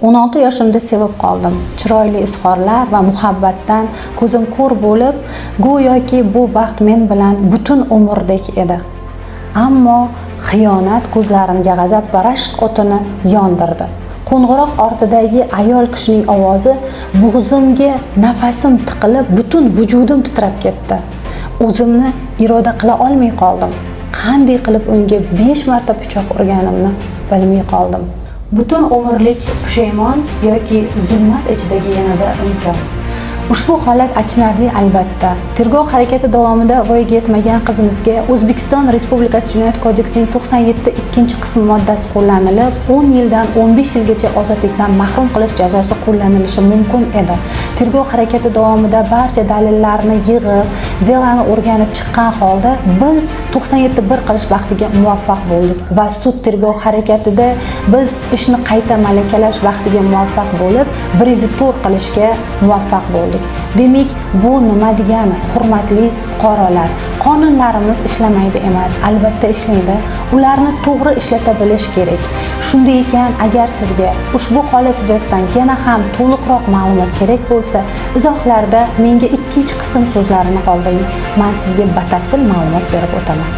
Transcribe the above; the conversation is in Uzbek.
16 yoshimda sevib qoldim. Chiroyli izhorlar va muhabbatdan ko'zim ko'r bo'lib, go'yoki bu baxt men bilan butun umrdek edi. Ammo xiyonat ko'zlarimga g'azab va rashk o'tini yondirdi. Qo'ng'iroq ortidagi ayol kishining ovozi bo'g'zimga nafasim tiqilib, butun vujudim titrab ketdi. O'zimni iroda qila olmay qoldim. Qanday qilib unga 5 marta pichoq urganimni bilmay qoldim. Butun umrlik pushaymon yoki zulmat ichidagi yana bir imkon. Ushbu holat achinarli albatta. Tergov harakati davomida voyaga yetmagan qizimizga O'zbekiston Respublikasi Jinoyat kodeksining 97-qism moddasi qo'llanilib, 10 yildan 15 yilgacha ozodlikdan mahrum qilish jazosi qo'llanilishi mumkin edi. Tergov harakati davomida barcha dalillarni yig'ib, delani o'rganib chiqqan holda biz 97 qilish baxtiga muvaffaq bo'ldik va sud tergov harakatida biz ishni qayta malakalash baxtiga muvaffaq bo'lib, brizitur qilishga muvaffaq bo'ldik. Demak, bu nima degani? Hurmatli fuqarolar, qonunlarimiz ishlamaydi emas, albatta ishlaydi. Ularni to'g'ri ishlata bilish kerak. Shunday ekan, agar sizga ushbu holat yuzasidan yana ham to'liqroq ma'lumot kerak bo'lsa, izohlarda menga ikkinchi qism so'zlarini qoldiring. Men sizga batafsil ma'lumot berib o'taman.